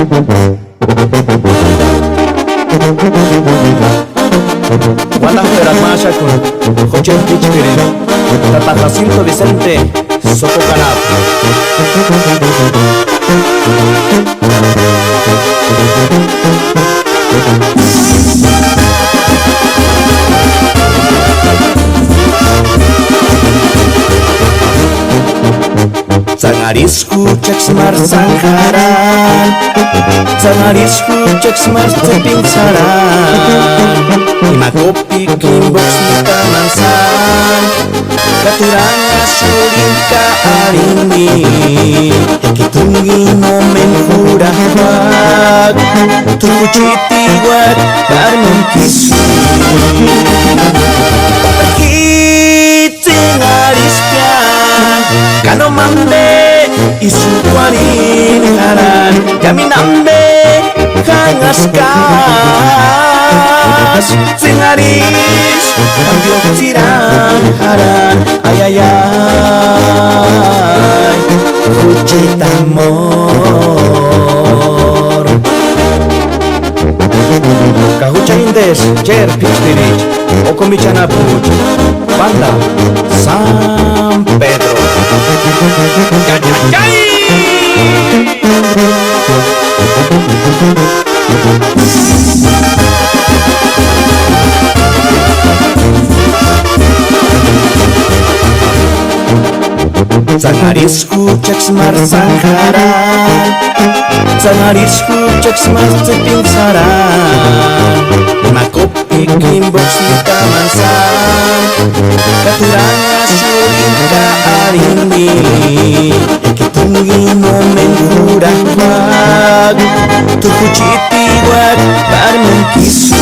Buenas Masha con José Pichpiri, Tata Jacinto Vicente, Soco Canap. Sangarisku cek semar sangkaran, sangarisku cek semar ceping saran. Lima kopi kimbox mita mansan, katuranga suling ka arini. Ikitunggi nomen kurang bag, tuku citi wat barmen kisu. Kano mambe isu kwarin haran kami nambe kangaskas singaris ambiok tirang haran ayayay kucita amor kahucha indes cher pichpiri okomichana puch banda San Pedro. Sangarisku cek semar sangkaran, sangarisku cek semar ceping saran. Lima kopi kimbox mita mansan, katuranga suling ka arini. Ikitunggi nomen kurang bag, tuku citi wat barmen kisu.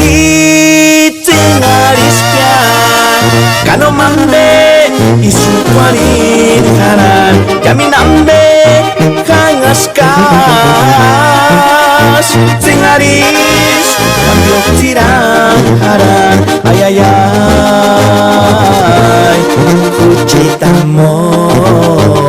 Itingariskan kano mambe isu kwarin haran kami nambe kangaskas singaris ambiok tirang haran ayayay kucita amor.